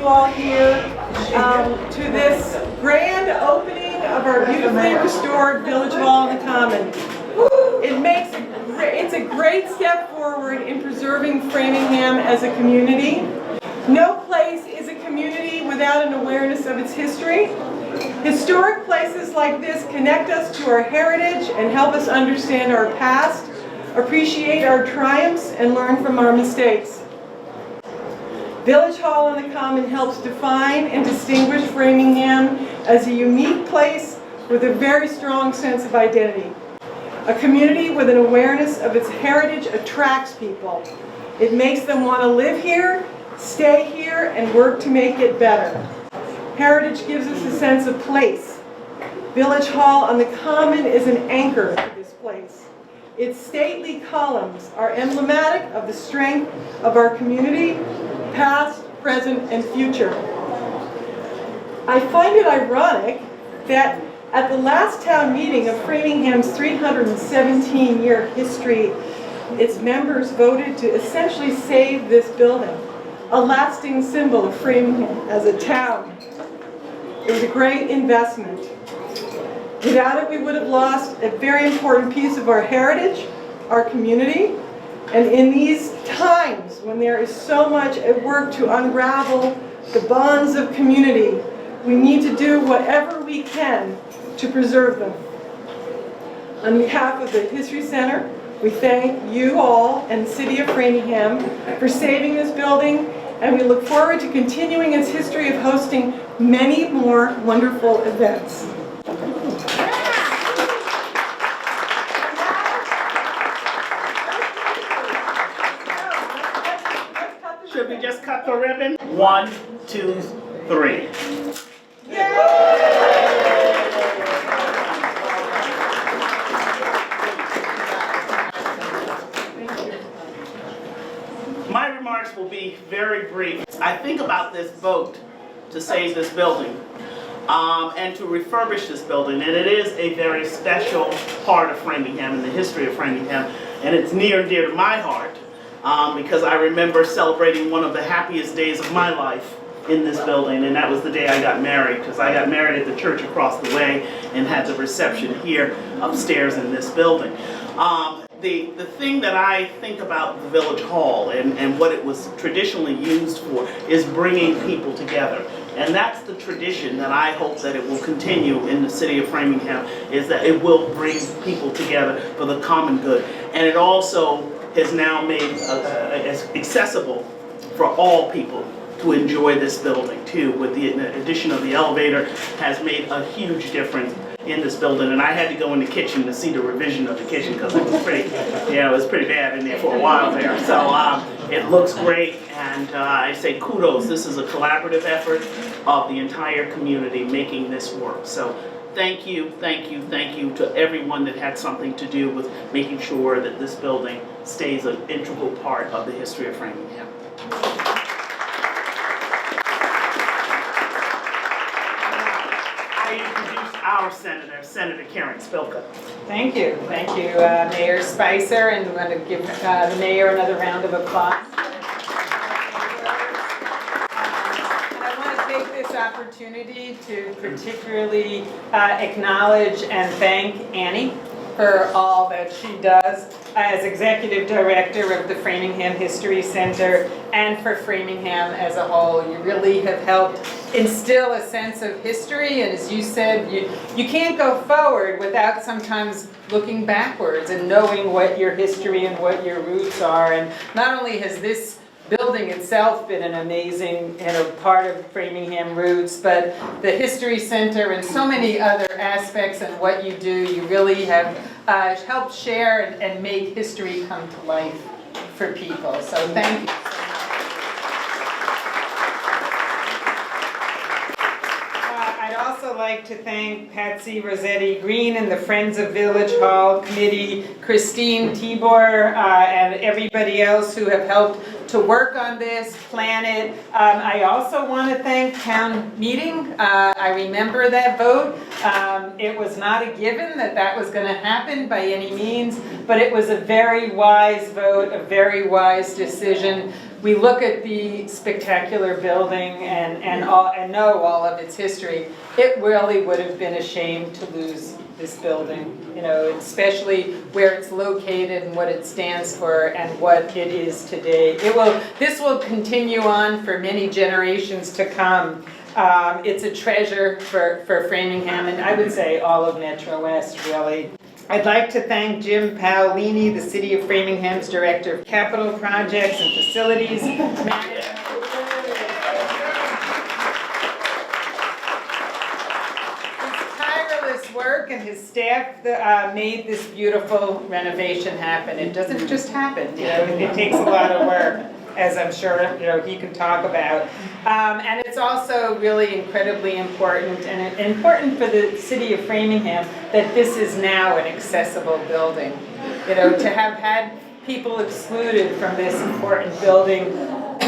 you all here to this grand opening of our beautifully restored Village Hall on the Common. It's a great step forward in preserving Framingham as a community. No place is a community without an awareness of its history. Historic places like this connect us to our heritage and help us understand our past, appreciate our triumphs, and learn from our mistakes. Village Hall on the Common helps define and distinguish Framingham as a unique place with a very strong sense of identity. A community with an awareness of its heritage attracts people. It makes them want to live here, stay here, and work to make it better. Heritage gives us a sense of place. Village Hall on the Common is an anchor to this place. Its stately columns are emblematic of the strength of our community, past, present, and future. I find it ironic that at the last town meeting of Framingham's 317-year history, its members voted to essentially save this building, a lasting symbol of Framingham as a town. It was a great investment. Without it, we would have lost a very important piece of our heritage, our community, and in these times when there is so much at work to unravel the bonds of community, we need to do whatever we can to preserve them. On behalf of the History Center, we thank you all and the City of Framingham for saving this building, and we look forward to continuing its history of hosting many more wonderful events. Should we just cut the ribbon? 1, 2, 3. My remarks will be very brief. I think about this vote to save this building and to refurbish this building, and it is a very special part of Framingham and the history of Framingham, and it's near and dear to my heart. Because I remember celebrating one of the happiest days of my life in this building, and that was the day I got married, because I got married at the church across the way and had the reception here upstairs in this building. The thing that I think about the Village Hall and what it was traditionally used for is bringing people together. And that's the tradition that I hope that it will continue in the city of Framingham, is that it will bring people together for the common good. And it also has now made accessible for all people to enjoy this building too. With the addition of the elevator, has made a huge difference in this building. And I had to go in the kitchen to see the revision of the kitchen because it was pretty, it was pretty bad in there for a while there. So it looks great, and I say kudos. This is a collaborative effort of the entire community making this work. So thank you, thank you, thank you to everyone that had something to do with making sure that this building stays an integral part of the history of Framingham. I introduce our senator, Senator Karen Spilka. Thank you, Mayor Spicer, and we're going to give the mayor another round of applause. Opportunity to particularly acknowledge and thank Annie for all that she does as Executive Director of the Framingham History Center and for Framingham as a whole. You really have helped instill a sense of history, and as you said, you can't go forward without sometimes looking backwards and knowing what your history and what your roots are. And not only has this building itself been an amazing part of Framingham roots, but the History Center and so many other aspects and what you do, you really have helped share and make history come to life for people. So thank you so much. I'd also like to thank Patsy Rossetti Green and the Friends of Village Hall Committee, Christine Tibor, and everybody else who have helped to work on this, plan it. I also want to thank town meeting. I remember that vote. It was not a given that that was going to happen by any means, but it was a very wise vote, a very wise decision. we look at the spectacular building and know all of its history, it really would have been a shame to lose this building, especially where it's located and what it stands for and what it is today. This will continue on for many generations to come. It's a treasure for Framingham, and I would say all of Metro West, really. I'd like to thank Jim Paolini, the City of Framingham's Director of Capital Projects and Facilities Management. His tireless work and his staff made this beautiful renovation happen. It doesn't just happen, it takes a lot of work, as I'm sure he can talk about. And it's also really incredibly important, and important for the City of Framingham, that this is now an accessible building. To have had people excluded from this important building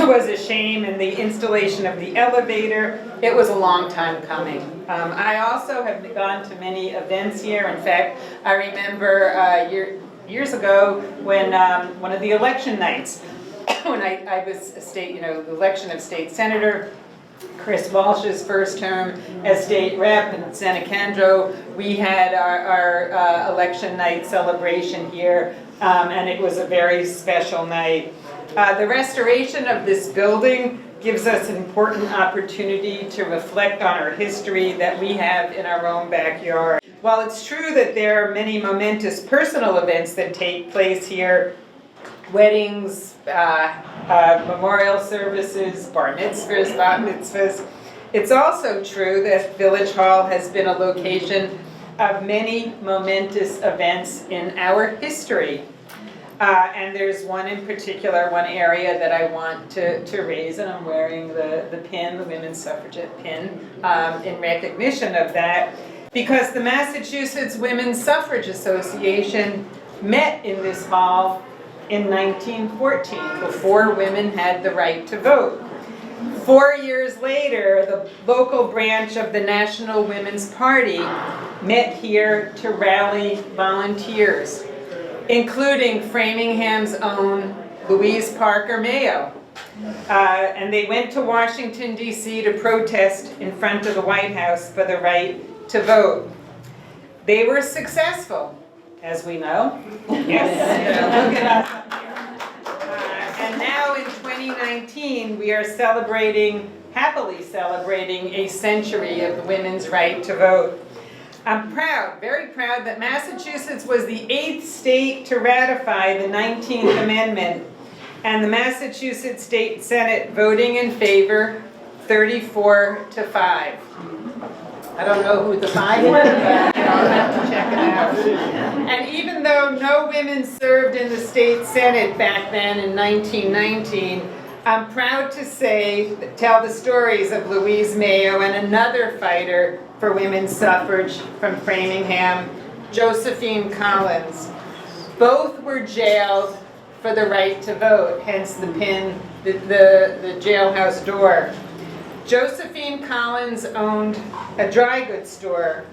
was a shame, and the installation of the elevator, it was a long time coming. I also have gone to many events here. In fact, I remember years ago when one of the election nights, when I was the election of state senator, Chris Walsh's first term as state rep in Senecandro, we had our election night celebration here, and it was a very special night. The restoration of this building gives us an important opportunity to reflect on our history that we have in our own backyard. While it's true that there are many momentous personal events that take place here, weddings, memorial services, bar mitzvahs, bat mitzvahs. It's also true that Village Hall has been a location of many momentous events in our history. And there's one in particular, one area that I want to raise, and I'm wearing the pin, the Women's Suffragette pin, in recognition of that, because the Massachusetts Women's Suffrage Association met in this hall in 1914, before women had the right to vote. 4 years later, the local branch of the National Women's Party met here to rally volunteers, including Framingham's own Louise Parker Mayo. And they went to Washington, D.C. to protest in front of the White House for the right to vote. They were successful, as we know. Yes, look at us. And now in 2019, we are happily celebrating a century of the women's right to vote. I'm proud, very proud, that Massachusetts was the 8th state to ratify the 19th Amendment, and the Massachusetts State Senate voting in favor 34-5. I don't know who the 5 were, but I'll have to check it out. And even though no women served in the state senate back then in 1919, I'm proud to tell the stories of Louise Mayo and another fighter for women's suffrage from Framingham, Josephine Collins. Both were jailed for the right to vote, hence the pin, the jailhouse door. Josephine Collins owned a dry goods store,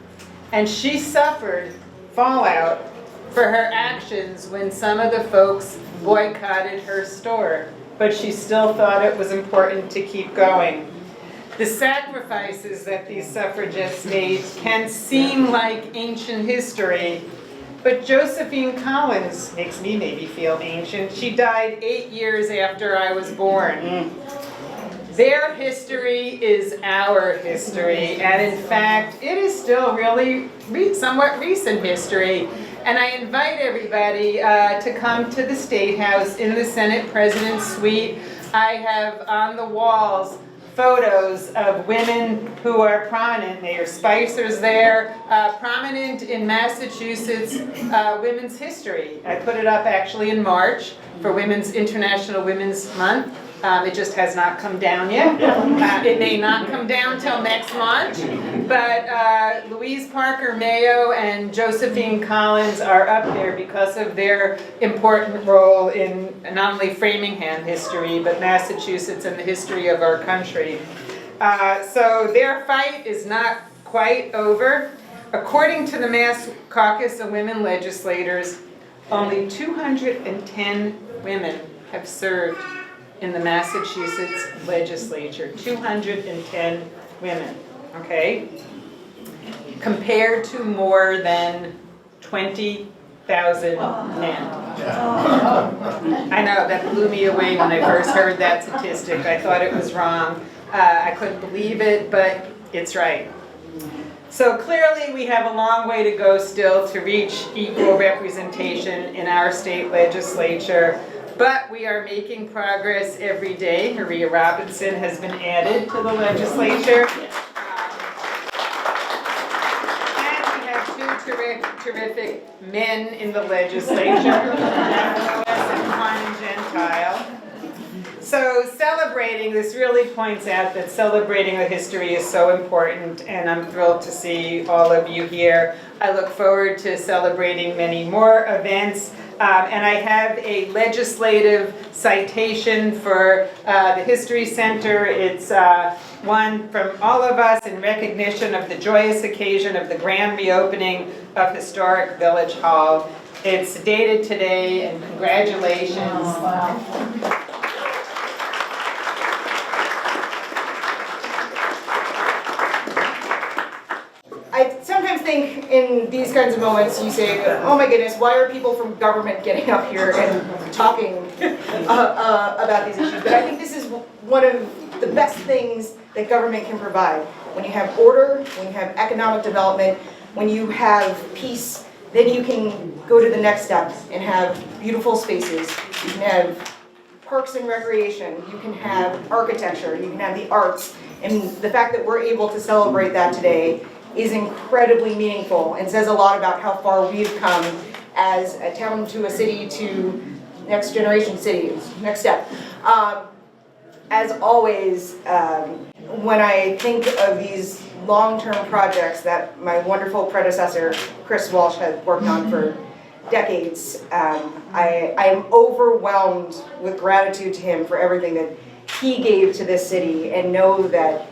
and she suffered fallout for her actions when some of the folks boycotted her store, but she still thought it was important to keep going. The sacrifices that these suffragists made can seem like ancient history, but Josephine Collins makes me maybe feel ancient. She died 8 years after I was born. Their history is our history, and in fact, it is still really somewhat recent history. And I invite everybody to come to the State House in the Senate President's Suite. I have on the walls photos of women who are prominent. Mayor Spicer's there, prominent in Massachusetts women's history. I put it up actually in March for International Women's Month. It just has not come down yet. It may not come down till next March, but Louise Parker Mayo and Josephine Collins are up there because of their important role in not only Framingham history, but Massachusetts and the history of our country. So their fight is not quite over. According to the Mass Caucus of Women Legislators, only 210 women have served in the Massachusetts legislature, 210 women, okay? Compared to more than 20,000 men. I know, that blew me away when I first heard that statistic. I thought it was wrong. I couldn't believe it, but it's right. So clearly we have a long way to go still to reach equal representation in our state legislature, but we are making progress every day. Maria Robinson has been added to the legislature. And we have two terrific men in the legislature, Lois and Juan Gentile. So celebrating, this really points out that celebrating the history is so important, and I'm thrilled to see all of you here. I look forward to celebrating many more events, and I have a legislative citation for the History Center. It's one from all of us in recognition of the joyous occasion of the grand reopening of historic Village Hall. It's dated today, and congratulations. I sometimes think in these kinds of moments you say, oh my goodness, why are people from government getting up here and talking about these issues? But I think this is one of the best things that government can provide. When you have order, when you have economic development, when you have peace, then you can go to the next step and have beautiful spaces. You can have parks and recreation, you can have architecture, you can have the arts. And the fact that we're able to celebrate that today is incredibly meaningful and says a lot about how far we've come as a town to a city to next generation cities, next step. As always, when I think of these long-term projects that my wonderful predecessor, Chris Walsh, had worked on for decades, I am overwhelmed with gratitude to him for everything that he gave to this city, and know that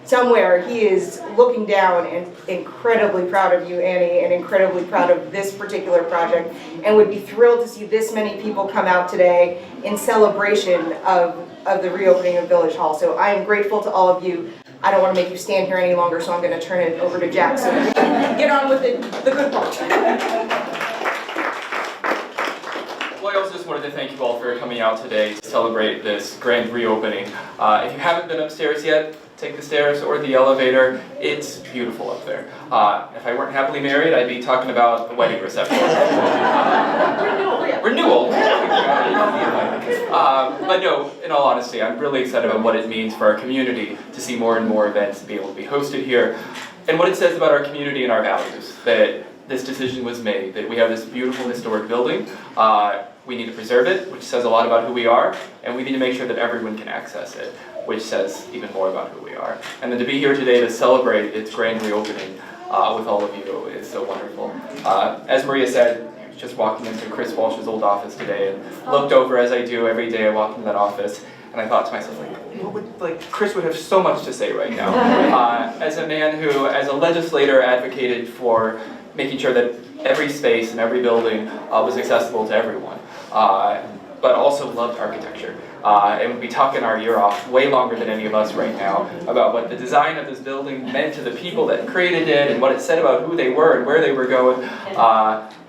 somewhere he is looking down and incredibly proud of you, Annie, and incredibly proud of this particular project, and would be thrilled to see this many people come out today in celebration of the reopening of Village Hall. So I am grateful to all of you. I don't want to make you stand here any longer, so I'm going to turn it over to Jack so we can get on with the good part. Well, I also just wanted to thank you all for coming out today to celebrate this grand reopening. If you haven't been upstairs yet, take the stairs or the elevator. It's beautiful up there. If I weren't happily married, I'd be talking about the wedding reception. Renewal. But no, in all honesty, I'm really excited about what it means for our community to see more and more events be able to be hosted here, and what it says about our community and our values, that this decision was made, that we have this beautiful historic building. We need to preserve it, which says a lot about who we are, and we need to make sure that everyone can access it, which says even more about who we are. And then to be here today to celebrate its grand reopening with all of you is so wonderful. As Maria said, I was just walking into Chris Walsh's old office today and looked over, as I do every day I walk into that office, and I thought to myself, Chris would have so much to say right now. As a man who, as a legislator, advocated for making sure that every space and every building was accessible to everyone, but also loved architecture. And we'd be talking our ear off way longer than any of us right now about what the design of this building meant to the people that created it and what it said about who they were and where they were going.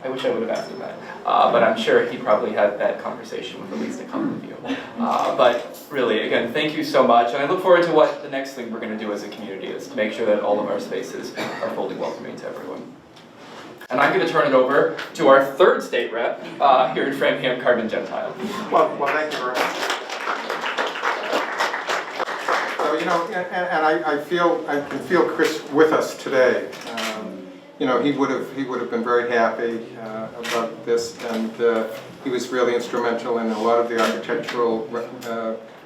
I wish I would have asked him that. But I'm sure he probably had that conversation with at least a couple of you. But really, again, thank you so much. And I look forward to what the next thing we're going to do as a community is to make sure that all of our spaces are fully welcoming to everyone. And I'm going to turn it over to our third state rep here in Framingham, Carmen Gentile. Well, thank you very much. So, and I can feel Chris with us today. He would have been very happy about this, and he was really instrumental in a lot of the architectural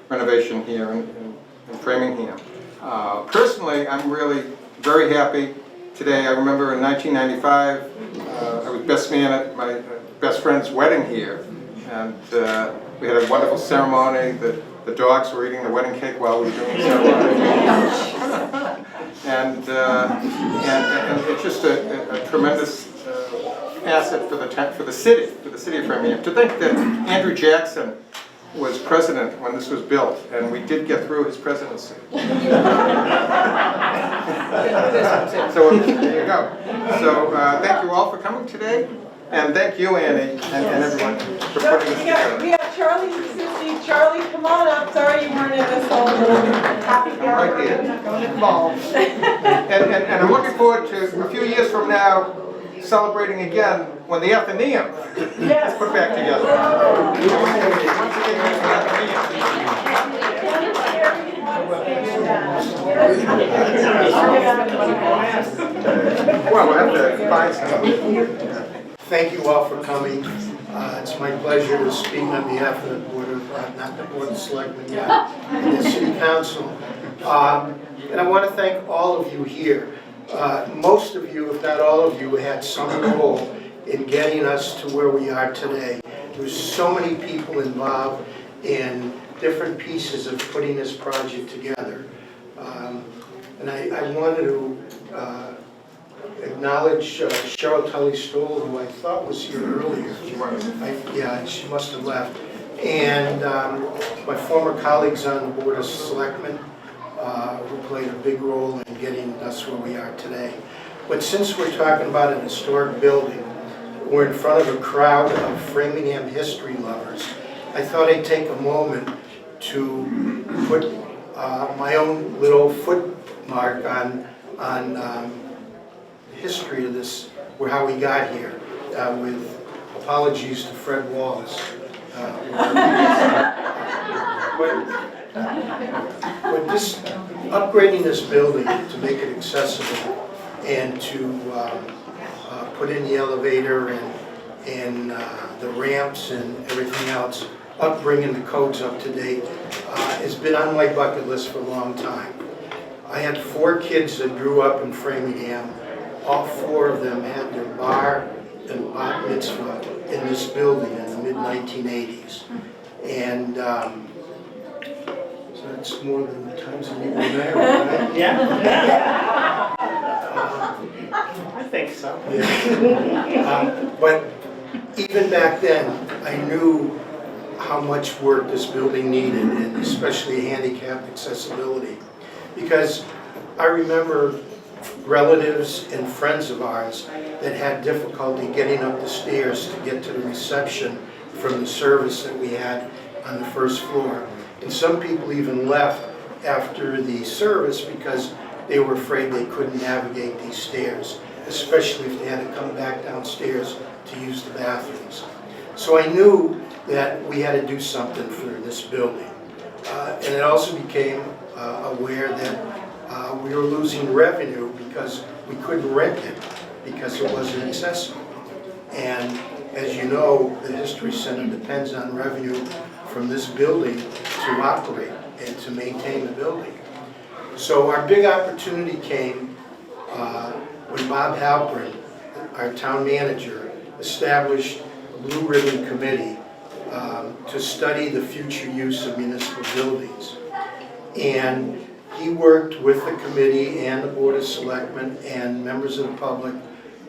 renovation here in Framingham. Personally, I'm really very happy today. I remember in 1995, I was best man at my best friend's wedding here, and we had a wonderful ceremony. The dogs were eating the wedding cake while we were doing the ceremony. and it's just a tremendous asset for the city of Framingham. To think that Andrew Jackson was president when this was built, and we did get through his presidency. So there you go. So thank you all for coming today, and thank you, Annie, and everyone for putting this together. We have Charlie's assistant. Charlie, come on up. Sorry you weren't in this whole happy I'm right here. going to the ball. And I'm looking forward to a few years from now celebrating again when the Athenaeum is put back together. Once again, use the Athenaeum. Well, we'll have to find something. Thank you all for coming. It's my pleasure to speak on behalf of the Board of, not the Board of Selectmen yet, the City Council. And I want to thank all of you here. Most of you, if not all of you, had some role in getting us to where we are today. There's so many people involved in different pieces of putting this project together. And I wanted to acknowledge Cheryl Tully-Stoll, who I thought was here earlier. Yeah, she must have left. And my former colleagues on the Board of Selectmen, who played a big role in getting us where we are today. But since we're talking about an historic building, we're in front of a crowd of Framingham history lovers, I thought I'd take a moment to put my own little footmark on the history of this, or how we got here, with apologies to Fred Wallace. But this, upgrading this building to make it accessible and to put in the elevator and the ramps and everything else, bringing the codes up to date, has been on my bucket list for a long time. I had 4 kids that grew up in Framingham. All 4 of them had their bar and bat mitzvah in this building in the mid-1980s. And so that's more than the times that we were there, right? Yeah. I think so. Yeah. But even back then, I knew how much work this building needed, and especially handicapped accessibility. Because I remember relatives and friends of ours that had difficulty getting up the stairs to get to the reception from the service that we had on the first floor. And some people even left after the service because they were afraid they couldn't navigate these stairs, especially if they had to come back downstairs to use the bathrooms. So I knew that we had to do something for this building. And it also became aware that we were losing revenue because we couldn't rent it because it wasn't accessible. And as you know, the History Center depends on revenue from this building to operate and to maintain the building. So our big opportunity came when Bob Halpern, our town manager, established a Blue Ribbon Committee to study the future use of municipal buildings. And he worked with the committee and the Board of Selectmen and members of the public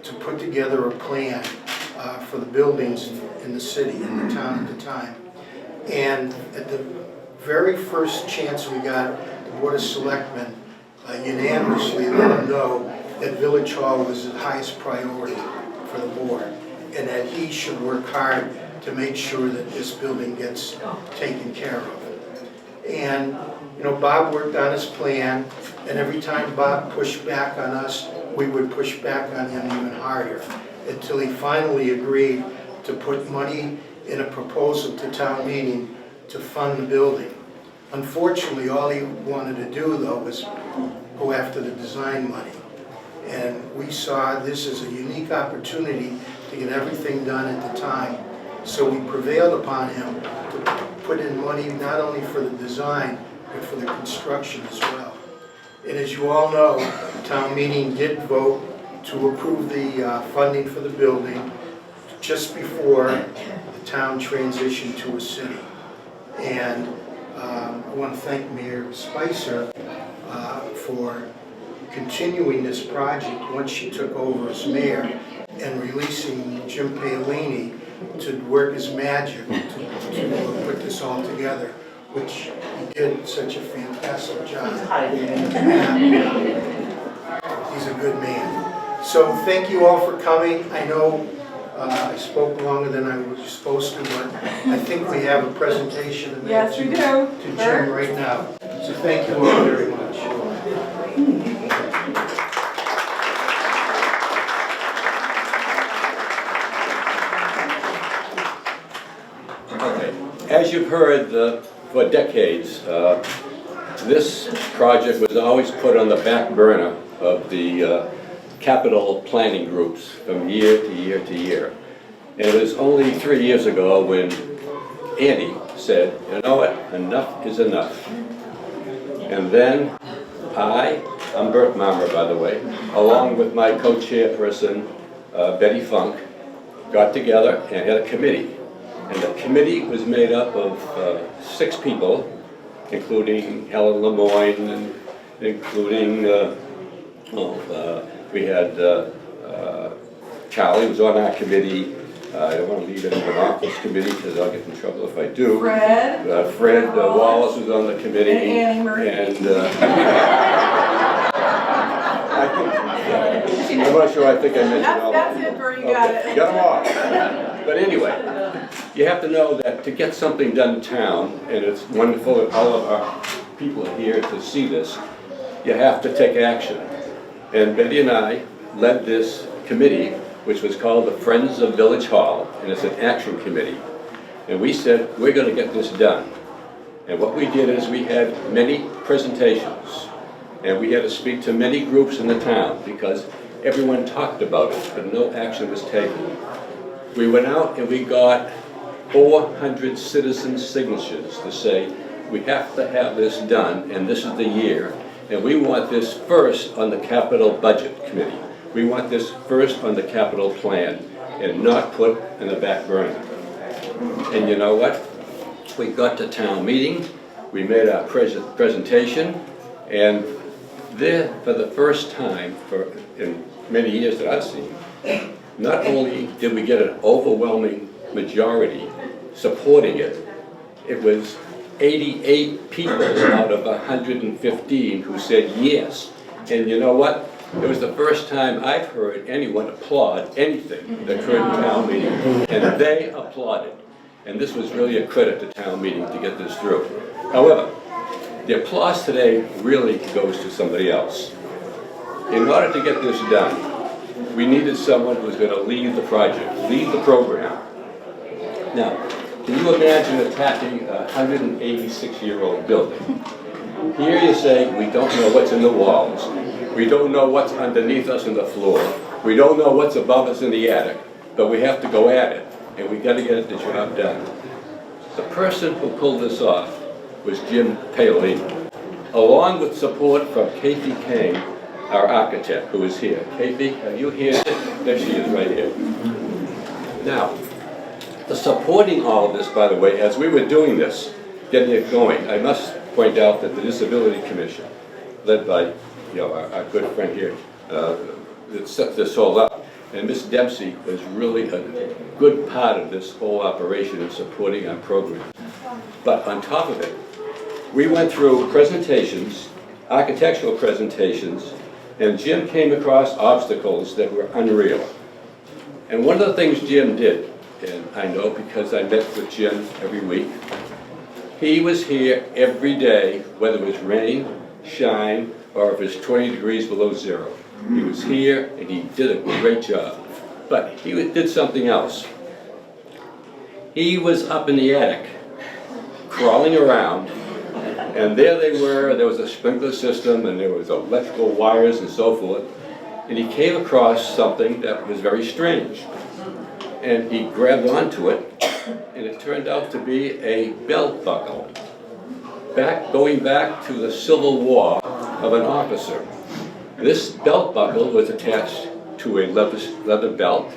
to put together a plan for the buildings in the city, in the town at the time. And at the very first chance we got, the Board of Selectmen unanimously let him know that Village Hall was the highest priority for the board, and that he should work hard to make sure that this building gets taken care of. And you know, Bob worked on his plan, and every time Bob pushed back on us, we would push back on him even harder, until he finally agreed to put money in a proposal to town meeting to fund the building. Unfortunately, all he wanted to do, though, was go after the design money. And we saw this as a unique opportunity to get everything done at the time. So we prevailed upon him to put in money not only for the design, but for the construction as well. And as you all know, the town meeting did vote to approve the funding for the building just before the town transitioned to a city. And I want to thank Mayor Spicer for continuing this project once she took over as mayor and releasing Jim Paolini to work his magic to put this all together, which he did such a fantastic job. He's a good man. So thank you all for coming. I know I spoke longer than I was supposed to, but I think we have a presentation to make Yes, we do. to Jim right now. So thank you all very much. Okay. As you've heard for decades, this project was always put on the back burner of the capital planning groups from year to year to year. And it was only 3 years ago when Annie said, you know what, enough is enough. And then I'm Bert Marmer, by the way, along with my co-chairperson, Betty Funk, got together and had a committee. And the committee was made up of 6 people, including Helen Lemoyne, and including, we had Charlie was on our committee. I don't want to leave anyone off this committee because I'll get in trouble if I do. Fred. Fred Wallace was on the committee. And Annie Murphy. And I'm not sure, I think I mentioned all That's of them. it, Bert, you got Okay, it. got them all. But anyway, you have to know that to get something done in town, and it's wonderful that all of our people are here to see this, you have to take action. And Betty and I led this committee, which was called the Friends of Village Hall, and it's an action committee. And we said, we're going to get this done. And what we did is we had many presentations, and we had to speak to many groups in the town because everyone talked about it, but no action was taken. We went out and we got 400 citizen signatures to say, we have to have this done, and this is the year, and we want this first on the capital budget committee. We want this first on the capital plan and not put in the back burner. And you know what? We got to town meeting, we made our presentation, and there, for the first time in many years that I've seen, not only did we get an overwhelming majority supporting it, it was 88 people out of 115 who said yes. And you know what? It was the first time I've heard anyone applaud anything that occurred in town meeting, and they applauded. And this was really a credit to town meeting to get this through. However, the applause today really goes to somebody else. In order to get this done, we needed someone who was going to lead the project, lead the program. Now, can you imagine attacking a 186-year-old building? Here you say, we don't know what's in the walls. We don't know what's underneath us in the floor. We don't know what's above us in the attic, but we have to go at it, and we got to get the job done. The person who pulled this off was Jim Paolini, along with support from Kathy Kane, our architect, who is here. Kathy, are you here? There she is, right here. Now, supporting all of this, by the way, as we were doing this, getting it going, I must point out that the Disability Commission, led by our good friend here, that set this all up, and Ms. Dempsey was really a good part of this whole operation in supporting our program. But on top of it, we went through presentations, architectural presentations, and Jim came across obstacles that were unreal. And one of the things Jim did, and I know because I met with Jim every week, he was here every day, whether it was rain, shine, or if it's 20 degrees below zero. He was here and he did a great job. But he did something else. He was up in the attic, crawling around, and there they were, there was a sprinkler system and there was electrical wires and so forth, and he came across something that was very strange. And he grabbed onto it, and it turned out to be a belt buckle, going back to the Civil War of an officer. This belt buckle was attached to a leather belt,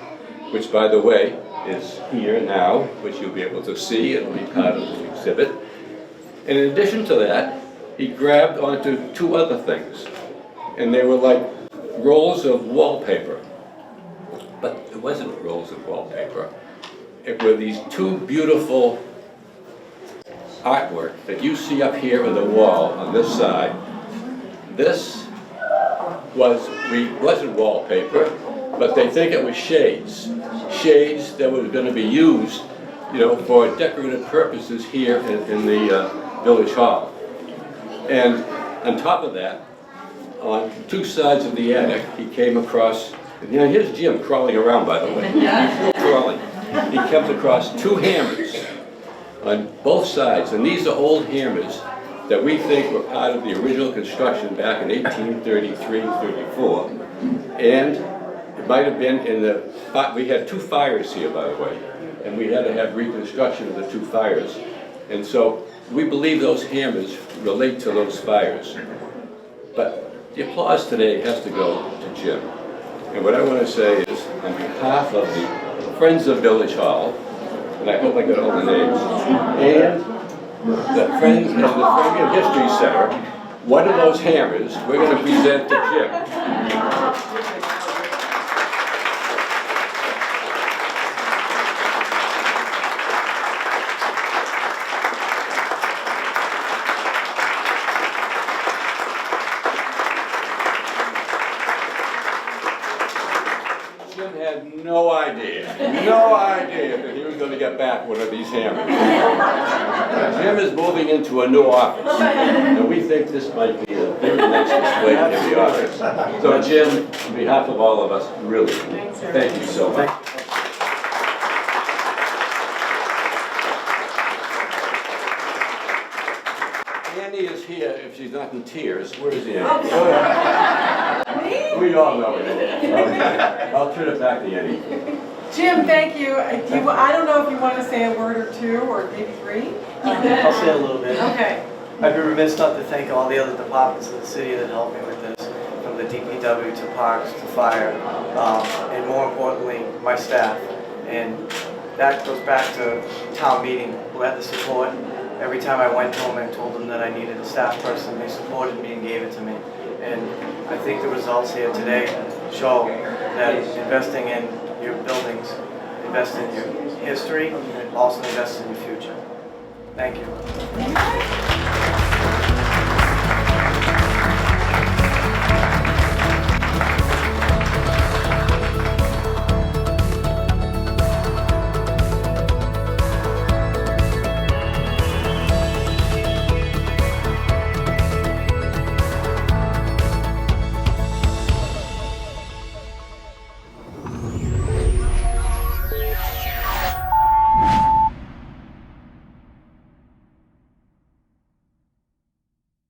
which, by the way, is here now, which you'll be able to see. It'll be part of the exhibit. And in addition to that, he grabbed onto 2 other things. and they were like rolls of wallpaper. But it wasn't rolls of wallpaper. It were these two beautiful artwork that you see up here on the wall on this side. This wasn't wallpaper, but they think it was shades. Shades that were going to be used, you know, for decorative purposes here in the Village Hall. And on top of that, on two sides of the attic, he came across, and you know, here's Jim crawling around, by the way. He's still crawling. He comes across two hammers on both sides, and these are old hammers that we think were part of the original construction back in 1833, 34. And it might have been in the, we had two fires here, by the way, and we had to have reconstruction of the two fires. And so we believe those hammers relate to those fires. But the applause today has to go to Jim. And what I want to say is, on behalf of the Friends of Village Hall, and I hope I got all the names, and the Friends of the Framingham History Center, one of those hammers we're going to present to Jim. Jim had no idea that he was going to get back one of these hammers. Jim is moving into a new office, and we think this might be a very nice display in the office. So Jim, on behalf of all of us, really, thank you so much. Annie is here if she's not in tears. Where is Annie? We all know it. Okay. I'll turn it back to Annie. Jim, thank you. I don't know if you want to say a word or two, or maybe three? I'll say a little bit. Okay. I'd be remiss not to thank all the other departments of the city that helped me with this, from the DPW to Parks to Fire, and more importantly, my staff. And that goes back to town meeting, who had the support. Every time I went home and told them that I needed a staff person, they supported me and gave it to me. And I think the results here today show that investing in your buildings, invest in your history, and also invest in your future. Thank you.